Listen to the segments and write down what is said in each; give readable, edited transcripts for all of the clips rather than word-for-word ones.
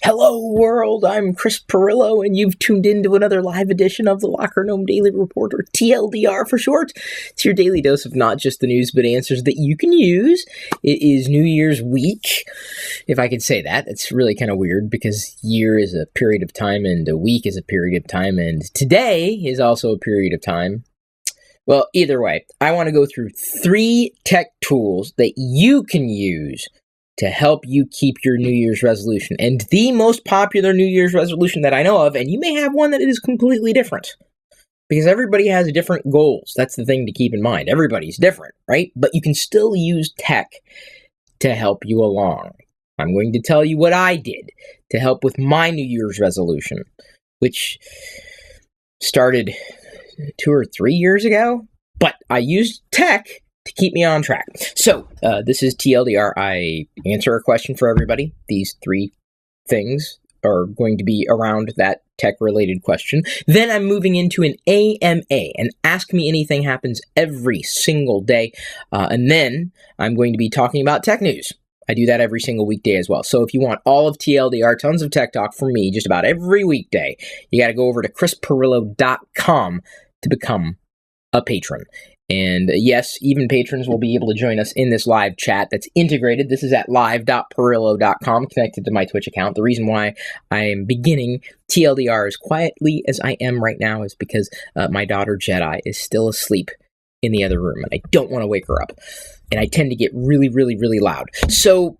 Hello world, I'm Chris Pirillo, and you've tuned into another live edition of the LockerGnome Daily Report, or TLDR for short. It's your daily dose of not just the news, but answers that you can use. It is New Year's week, if I could say that. It's really kind of weird, because year is a period of time, and a week is a period of time, and today is also a period of time. Well, either way, I want to go through 3 tech tools that you can use to help you keep your New Year's resolution. And the most popular New Year's resolution that I know of, and you may have one that is completely different, because everybody has different goals. That's the thing to keep in mind. Everybody's different, right? But you can still use tech to help you along. I'm going to tell you what I did to help with my New Year's resolution, which started 2 or 3 years ago, but I used tech to keep me on track. So, this is TLDR. I answer a question for everybody. These 3 things are going to be around that tech-related question. Then I'm moving into an AMA, and Ask Me Anything happens every single day. And then I'm going to be talking about tech news. I do that every single weekday as well. So if you want all of TLDR, tons of tech talk from me just about every weekday, you got to go over to chrispirillo.com to become a patron. And yes, even patrons will be able to join us in this live chat that's integrated. This is at live.pirillo.com, connected to my Twitch account. The reason why I am beginning TLDR as quietly as I am right now is because my daughter Jedi is still asleep in the other room, and I don't want to wake her up. And I tend to get really, really, really loud. So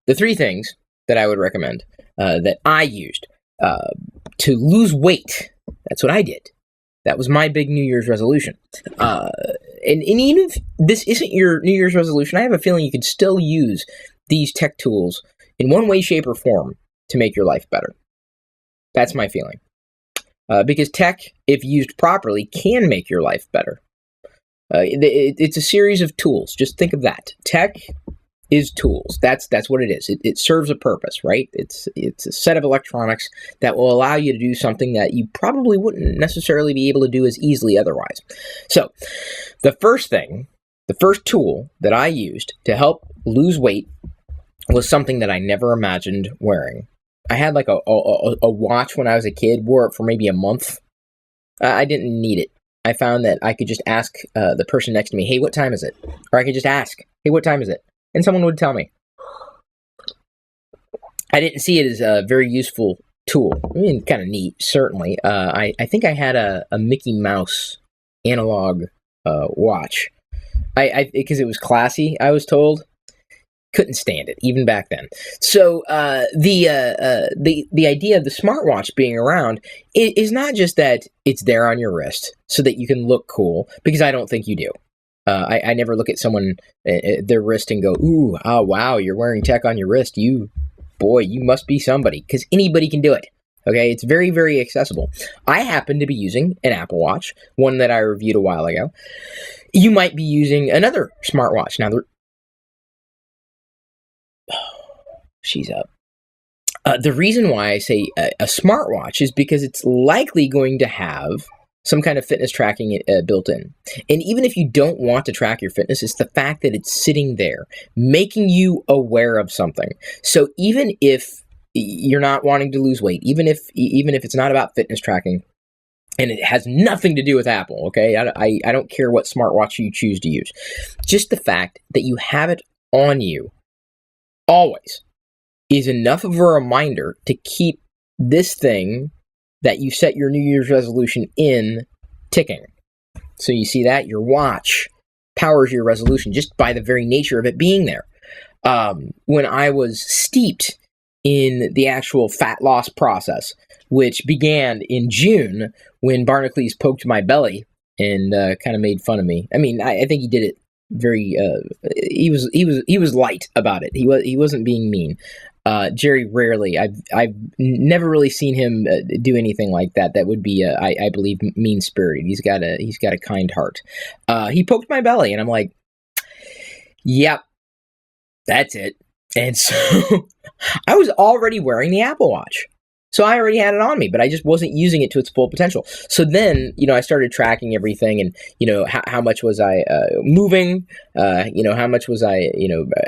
the 3 things that I would recommend that I used to lose weight, that's what I did. That was my big New Year's resolution. And even if this isn't your New Year's resolution, I have a feeling you could still use these tech tools in one way, shape, or form to make your life better. That's my feeling. Because tech, if used properly, can make your life better. It's a series of tools. Just think of that. Tech is tools. That's what it is. It serves a purpose, right? It's a set of electronics that will allow you to do something that you probably wouldn't necessarily be able to do as easily otherwise. So, the first tool that I used to help lose weight was something that I never imagined wearing. I had like a watch when I was a kid, wore it for maybe a month. I didn't need it. I found that I could just ask the person next to me, hey, what time is it? Or I could just ask, hey, what time is it? And someone would tell me. I didn't see it as a very useful tool. I mean, kind of neat, certainly. I think I had a Mickey Mouse analog watch. Because it was classy, I was told. Couldn't stand it, even back then. So the idea of the smartwatch being around is not just that it's there on your wrist so that you can look cool, because I don't think you do. I never look at someone, their wrist, and go, ooh, oh, wow, you're wearing tech on your wrist. You must be somebody, because anybody can do it. Okay, it's very, very accessible. I happen to be using an Apple Watch, one that I reviewed a while ago. You might be using another smartwatch. Now, she's up. The reason why I say a smartwatch is because it's likely going to have some kind of fitness tracking built in. And even if you don't want to track your fitness, it's the fact that it's sitting there, making you aware of something. So even if you're not wanting to lose weight, even if it's not about fitness tracking, and it has nothing to do with Apple, okay? I don't care what smartwatch you choose to use. Just the fact that you have it on you always is enough of a reminder to keep this thing that you set your New Year's resolution in ticking. So you see that? Your watch powers your resolution just by the very nature of it being there. When I was steeped in the actual fat loss process, which began in June when Barnacules poked my belly and kind of made fun of me. I mean, I think he did it very, he was light about it. He wasn't being mean. Jerry rarely. I've never really seen him do anything like that. That would be, I believe, mean-spirited. He's got a kind heart. He poked my belly, and I'm like, yep, that's it. And so I was already wearing the Apple Watch. So I already had it on me, but I just wasn't using it to its full potential. So then, I started tracking everything, and, how much was I moving? How much was I,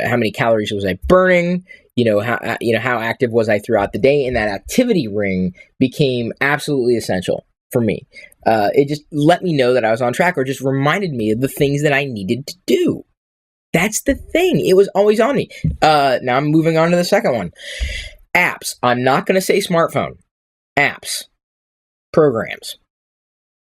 how many calories was I burning? how active was I throughout the day, and that activity ring became absolutely essential for me. It just let me know that I was on track, or just reminded me of the things that I needed to do. That's the thing. It was always on me. Now I'm moving on to the second one. Apps. I'm not going to say smartphone. Apps. Programs.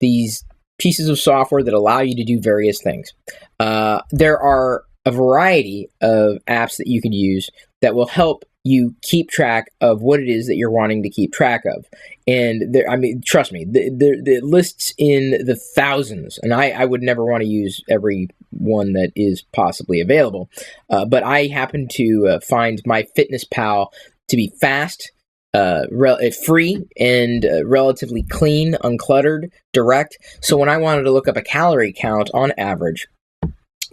These pieces of software that allow you to do various things. There are a variety of apps that you could use that will help you keep track of what it is that you're wanting to keep track of. And trust me, the lists in the thousands, and I would never want to use every one that is possibly available. But I happen to find MyFitnessPal to be fast, free, and relatively clean, uncluttered, direct. So when I wanted to look up a calorie count on average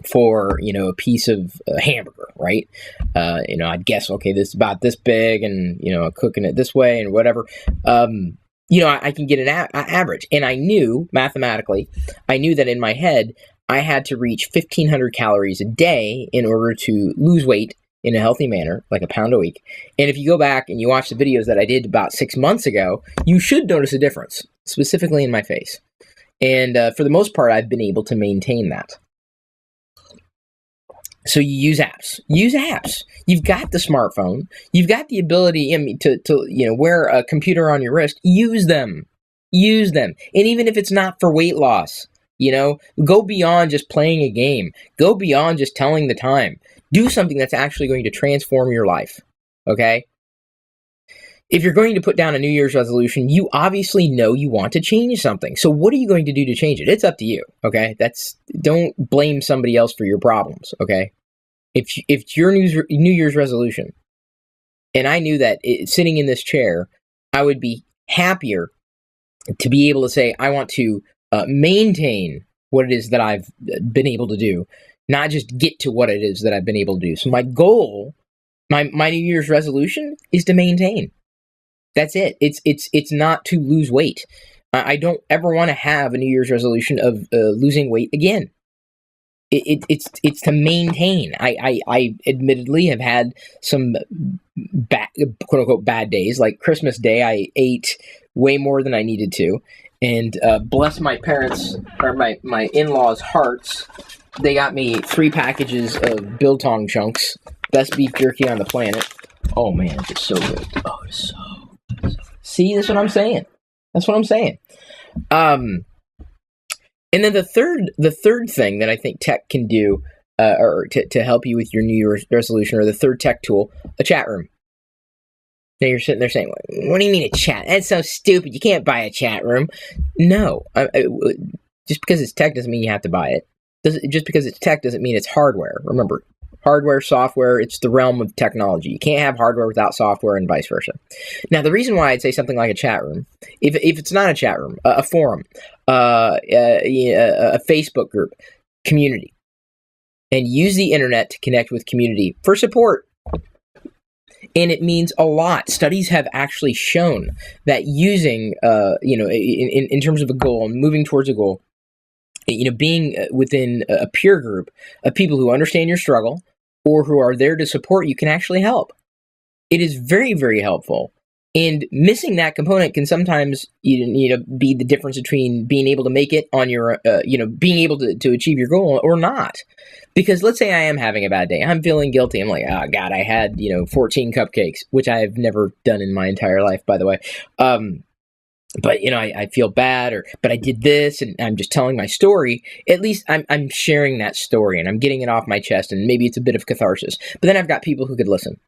for, a piece of hamburger, right? I'd guess, okay, this is about this big, and, cooking it this way and whatever. I can get an average. And I knew, mathematically, that in my head, I had to reach 1,500 calories a day in order to lose weight in a healthy manner, like a pound a week. And if you go back and you watch the videos that I did about 6 months ago, you should notice a difference, specifically in my face. And for the most part, I've been able to maintain that. So you use apps. Use apps. You've got the smartphone. You've got the ability to wear a computer on your wrist. Use them. Use them. And even if it's not for weight loss, go beyond just playing a game. Go beyond just telling the time. Do something that's actually going to transform your life. Okay? If you're going to put down a New Year's resolution, you obviously know you want to change something. So what are you going to do to change it? It's up to you, okay? Don't blame somebody else for your problems, okay? If your New Year's resolution, and I knew that sitting in this chair, I would be happier to be able to say, I want to maintain what it is that I've been able to do, not just get to what it is that I've been able to do. So my goal, my New Year's resolution is to maintain. That's it. It's not to lose weight. I don't ever want to have a New Year's resolution of losing weight again. It's to maintain. I admittedly have had some bad, quote unquote, bad days. Like Christmas Day, I ate way more than I needed to, and bless my parents or my in-laws' hearts, they got me 3 packages of biltong chunks, best beef jerky on the planet. Oh man, it's so good. Oh, it's so. See, that's what I'm saying. And then the third thing that I think tech can do, or to help you with your New Year's resolution, or the third tech tool, a chat room. Now you're sitting there saying, "What do you mean a chat? That's so stupid. You can't buy a chat room." No, just because it's tech doesn't mean you have to buy it. Just because it's tech doesn't mean it's hardware. Remember. Hardware, software, it's the realm of technology. You can't have hardware without software, and vice versa. Now, the reason why I'd say something like a chat room, if it's not a chat room, a forum, a Facebook group, community, and use the internet to connect with community for support. And it means a lot. Studies have actually shown that using, in terms of a goal, moving towards a goal, being within a peer group of people who understand your struggle or who are there to support you can actually help. It is very, very helpful. And missing that component can sometimes, be the difference between being able to make it on your, being able to achieve your goal or not. Because let's say I am having a bad day. I'm feeling guilty. I'm like, oh God, I had, 14 cupcakes, which I have never done in my entire life, by the way. But, I feel bad, but I did this, and I'm just telling my story. At least I'm sharing that story, and I'm getting it off my chest, and maybe it's a bit of catharsis. But then I've got people who could listen.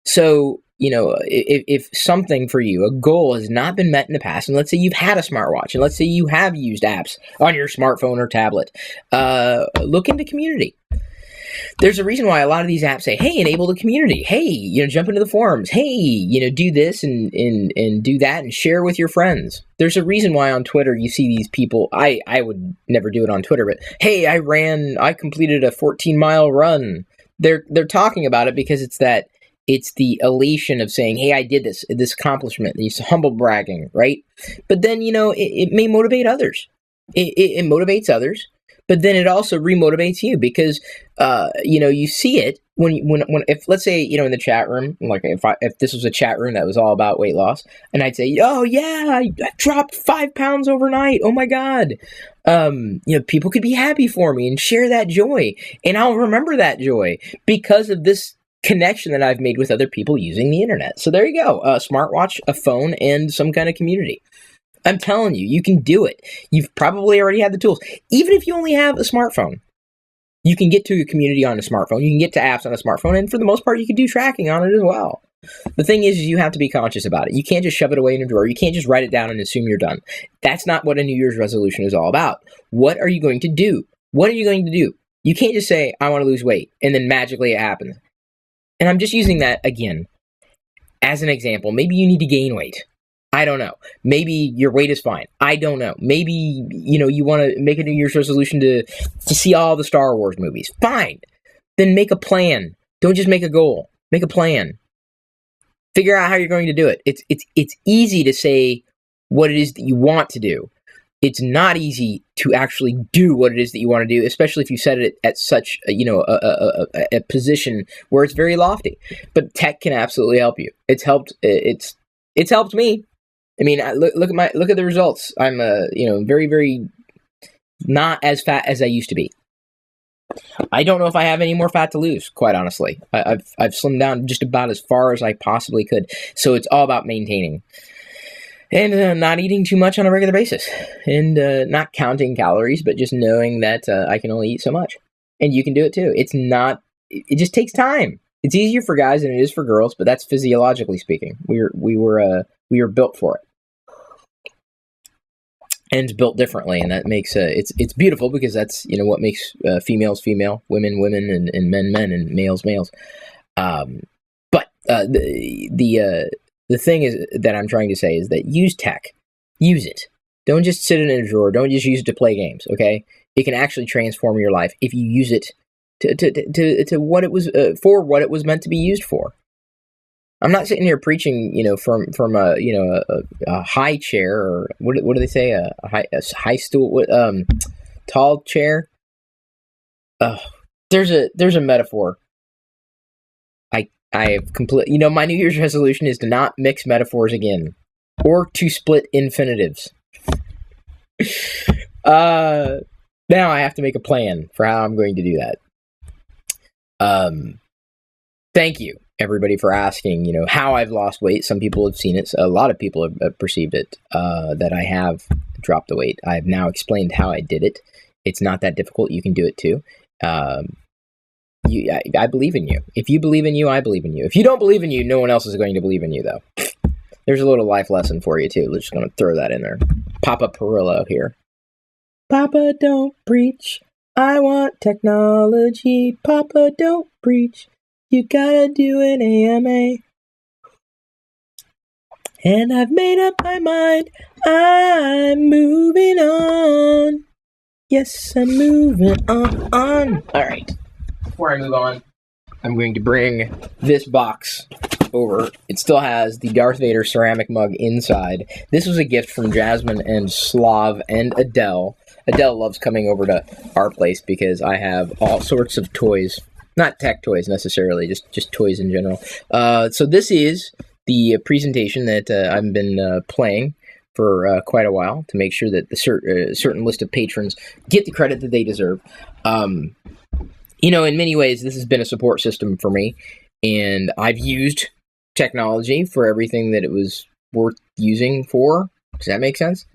So, if something for you, a goal has not been met in the past, and let's say you've had a smartwatch, and let's say you have used apps on your smartphone or tablet, look into community. There's a reason why a lot of these apps say, hey, enable the community. Hey, jump into the forums. Hey, do this and do that and share with your friends. There's a reason why on Twitter you see these people. I would never do it on Twitter, but hey, I completed a 14-mile run. They're talking about it because it's the elation of saying, hey, I did this accomplishment. It's humble bragging, right? But then, it may motivate others. It motivates others. but then it also remotivates you because, you see it when if let's say, in the chat room, like if this was a chat room that was all about weight loss, and I'd say, oh yeah, I dropped 5 pounds overnight. Oh my God. People could be happy for me and share that joy, and I'll remember that joy because of this connection that I've made with other people using the internet. So there you go. A smartwatch, a phone, and some kind of community. I'm telling you, you can do it. You've probably already had the tools. Even if you only have a smartphone, you can get to a community on a smartphone. You can get to apps on a smartphone, and for the most part, you can do tracking on it as well. The thing is you have to be conscious about it. You can't just shove it away in a drawer. You can't just write it down and assume you're done. That's not what a New Year's resolution is all about. What are you going to do? What are you going to do? You can't just say, I want to lose weight, and then magically it happens. And I'm just using that, again, as an example. Maybe you need to gain weight. I don't know. Maybe your weight is fine. I don't know. Maybe, you want to make a New Year's resolution to see all the Star Wars movies. Fine. Then make a plan. Don't just make a goal. Make a plan. Figure out how you're going to do it. It's easy to say what it is that you want to do. It's not easy to actually do what it is that you want to do, especially if you set it at such a position where it's very lofty. But tech can absolutely help you. It's helped. It's helped me. I mean, look at the results. I'm very, very not as fat as I used to be. I don't know if I have any more fat to lose, quite honestly. I've slimmed down just about as far as I possibly could. So it's all about maintaining. And not eating too much on a regular basis. And not counting calories, but just knowing that I can only eat so much. And you can do it too. It just takes time. It's easier for guys than it is for girls, but that's physiologically speaking. We were built for it. And it's built differently, and that makes it's beautiful because that's what makes females female, women women, and men men, and males males. But the thing is that I'm trying to say is that use tech, use it. Don't just sit it in a drawer. Don't just use it to play games. Okay, it can actually transform your life if you use it to what it was for, what it was meant to be used for. I'm not sitting here preaching, from a high chair, or what do they say, a high stool, tall chair. There's a metaphor. I have completely, my New Year's resolution is to not mix metaphors again, or to split infinitives. Now I have to make a plan for how I'm going to do that. Thank you, everybody, for asking, how I've lost weight. Some people have seen it. A lot of people have perceived it, that I have dropped the weight. I've now explained how I did it. It's not that difficult. You can do it too. I believe in you. If you believe in you, I believe in you. If you don't believe in you, no one else is going to believe in you, though. There's a little life lesson for you, too. We're just going to throw that in there. Papa Pirillo here. Papa, don't preach. I want technology. Papa, don't preach. You gotta do an AMA. And I've made up my mind. I'm moving on. Yes, I'm moving on. All right. Before I move on, I'm going to bring this box over. It still has the Darth Vader ceramic mug inside. This was a gift from Jasmine and Slav and Adele. Adele loves coming over to our place because I have all sorts of toys. Not tech toys necessarily, just toys in general. So this is the presentation that I've been playing for quite a while to make sure that the certain list of patrons get the credit that they deserve. In many ways, this has been a support system for me, and I've used technology for everything that it was worth using for. Does that make sense?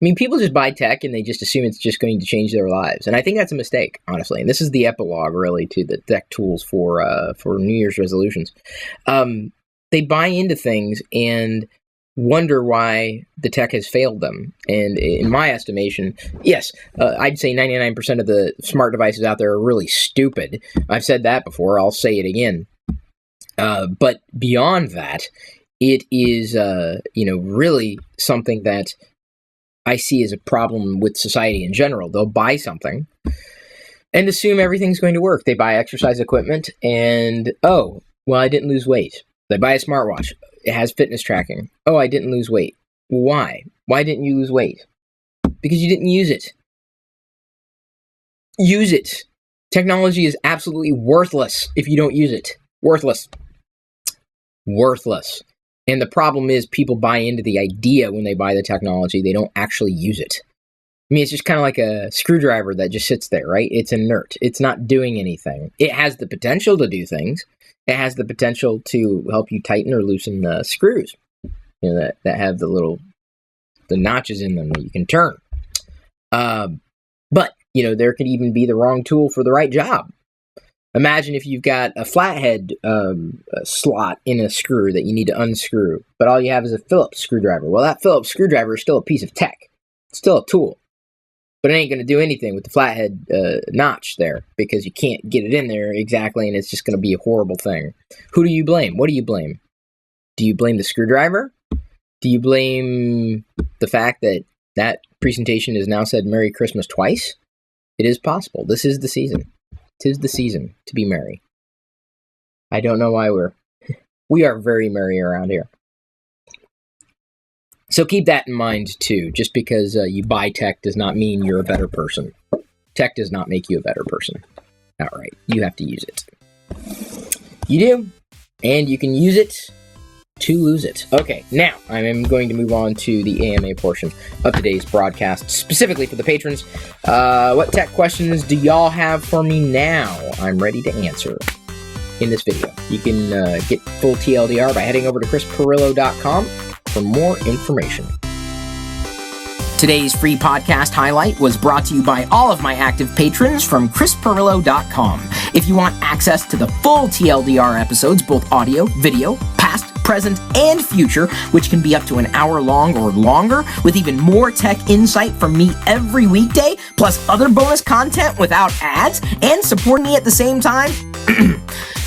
I mean, people just buy tech and they just assume it's just going to change their lives, and I think that's a mistake, honestly. And this is the epilogue, really, to the tech tools for New Year's resolutions. They buy into things and wonder why the tech has failed them. And in my estimation, yes, I'd say 99% of the smart devices out there are really stupid. I've said that before. I'll say it again. But beyond that, it is, really something that I see as a problem with society in general. They'll buy something and assume everything's going to work. They buy exercise equipment and, oh, well, I didn't lose weight. They buy a smartwatch. It has fitness tracking. Oh, I didn't lose weight. Why? Why didn't you lose weight? Because you didn't use it. Use it. Technology is absolutely worthless if you don't use it. Worthless. Worthless. And the problem is people buy into the idea when they buy the technology. They don't actually use it. I mean, it's just kind of like a screwdriver that just sits there, right? It's inert. It's not doing anything. It has the potential to do things. It has the potential to help you tighten or loosen the screws, you know, that have the notches in them that you can turn. But, you know, there could even be the wrong tool for the right job. Imagine if you've got a flathead slot in a screw that you need to unscrew, but all you have is a Phillips screwdriver. Well, that Phillips screwdriver is still a piece of tech. It's still a tool. But it ain't going to do anything with the flathead notch there because you can't get it in there exactly, and it's just going to be a horrible thing. Who do you blame? What do you blame? Do you blame the screwdriver? Do you blame the fact that that presentation has now said Merry Christmas twice? It is possible. This is the season. 'Tis the season to be merry. I don't know why we are very merry around here. So keep that in mind, too. Just because you buy tech does not mean you're a better person. Tech does not make you a better person. Outright. You have to use it. You do. And you can use it to lose it. Okay, now I am going to move on to the AMA portion of today's broadcast, specifically for the patrons. What tech questions do y'all have for me now? I'm ready to answer in this video. You can get full TLDR by heading over to chrispirillo.com for more information. Today's free podcast highlight was brought to you by all of my active patrons from chrispirillo.com. If you want access to the full TLDR episodes, both audio, video, past, present, and future, which can be up to an hour long or longer, with even more tech insight from me every weekday, plus other bonus content without ads, and supporting me at the same time,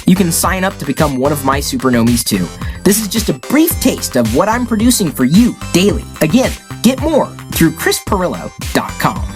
you can sign up to become one of my supernomies too. This is just a brief taste of what I'm producing for you daily. Again, get more through chrispirillo.com.